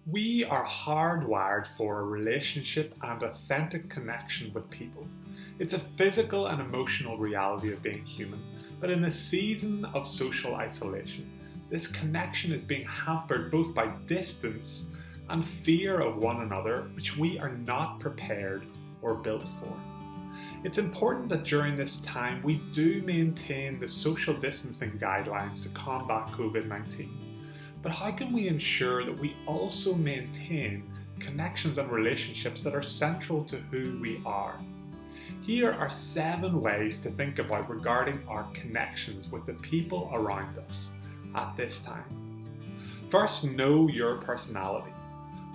We are hardwired for a relationship and authentic connection with people. It's a physical and emotional reality of being human, but in a season of social isolation, this connection is being hampered both by distance and fear of one another, which we are not prepared or built for. It's important that during this time we do maintain the social distancing guidelines to combat COVID-19. But how can we ensure that we also maintain connections and relationships that are central to who we are? Here are 7 ways to think about regarding our connections with the people around us at this time. First, know your personality.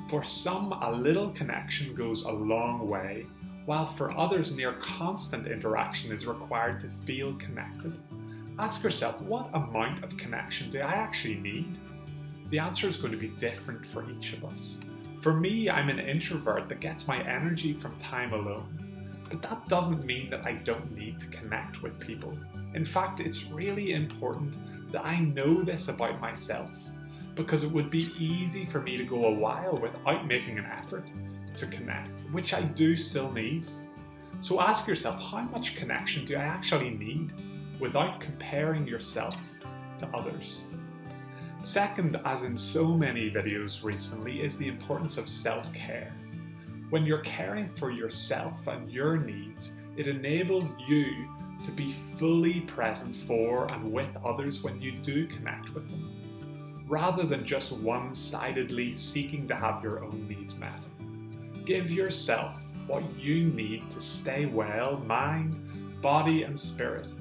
For some, a little connection goes a long way, while for others, near constant interaction is required to feel connected. Ask yourself, what amount of connection do I actually need? The answer is going to be different for each of us. For me, I'm an introvert that gets my energy from time alone. But that doesn't mean that I don't need to connect with people. In fact, it's really important that I know this about myself, because it would be easy for me to go a while without making an effort to connect, which I do still need. So ask yourself, how much connection do I actually need without comparing yourself to others? Second, as in so many videos recently, is the importance of self-care. When you're caring for yourself and your needs, it enables you to be fully present for and with others when you do connect with them, rather than just one-sidedly seeking to have your own needs met. Give yourself what you need to stay well, mind, body and spirit,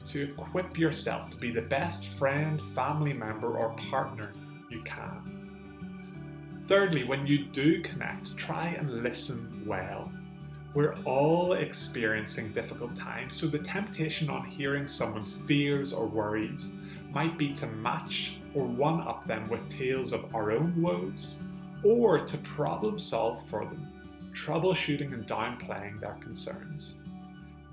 to equip yourself to be the best friend, family member or partner you can. Thirdly, when you do connect, try and listen well. We're all experiencing difficult times, so the temptation on hearing someone's fears or worries might be to match or one-up them with tales of our own woes, or to problem solve for them, troubleshooting and downplaying their concerns.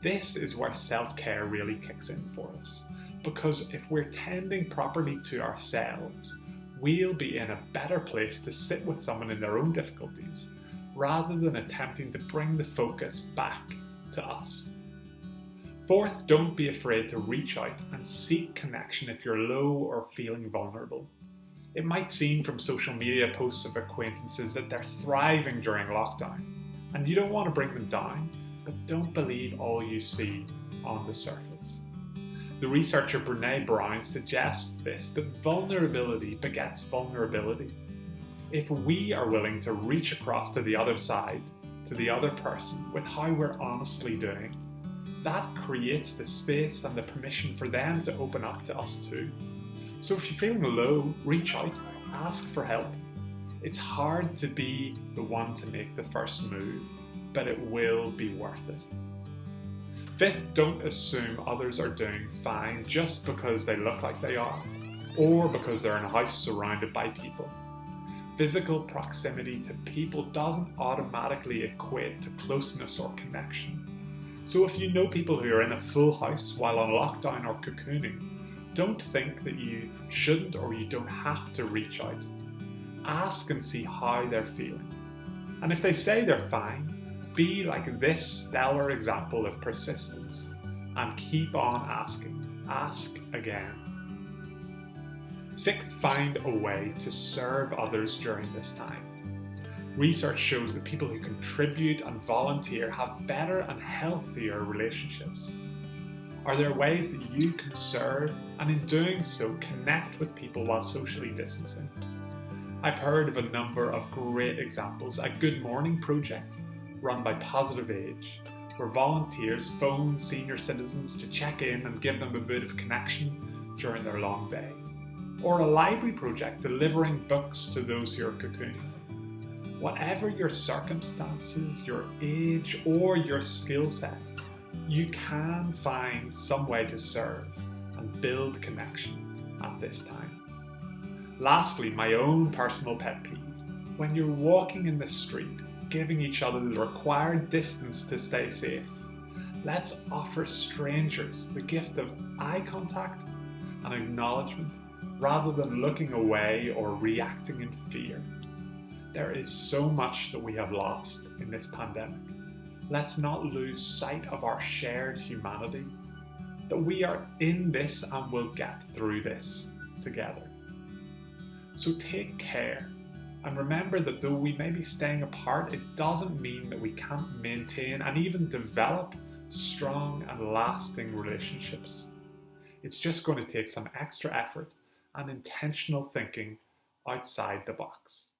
This is where self-care really kicks in for us, because if we're tending properly to ourselves, we'll be in a better place to sit with someone in their own difficulties, rather than attempting to bring the focus back to us. Fourth, don't be afraid to reach out and seek connection if you're low or feeling vulnerable. It might seem from social media posts of acquaintances that they're thriving during lockdown, and you don't want to bring them down, but don't believe all you see on the surface. The researcher Brené Brown suggests that vulnerability begets vulnerability. If we are willing to reach across to the other side, to the other person, with how we're honestly doing, that creates the space and the permission for them to open up to us too. So if you're feeling low, reach out, ask for help. It's hard to be the one to make the first move, but it will be worth it. Fifth, don't assume others are doing fine just because they look like they are, or because they're in a house surrounded by people. Physical proximity to people doesn't automatically equate to closeness or connection. So if you know people who are in a full house while on lockdown or cocooning, don't think that you shouldn't or you don't have to reach out. Ask and see how they're feeling. And if they say they're fine, be like this stellar example of persistence and keep on asking. Ask again. Sixth, find a way to serve others during this time. Research shows that people who contribute and volunteer have better and healthier relationships. Are there ways that you can serve and in doing so connect with people while socially distancing? I've heard of a number of great examples. A Good Morning project run by Positive Age, where volunteers phone senior citizens to check in and give them a bit of connection during their long day. Or a library project delivering books to those who are cocooning. Whatever your circumstances, your age, or your skill set, you can find some way to serve and build connection at this time. Lastly, my own personal pet peeve. When you're walking in the street, giving each other the required distance to stay safe, let's offer strangers the gift of eye contact and acknowledgement rather than looking away or reacting in fear. There is so much that we have lost in this pandemic. Let's not lose sight of our shared humanity, that we are in this and will get through this together. So take care, and remember that though we may be staying apart, it doesn't mean that we can't maintain and even develop strong and lasting relationships. It's just going to take some extra effort and intentional thinking outside the box.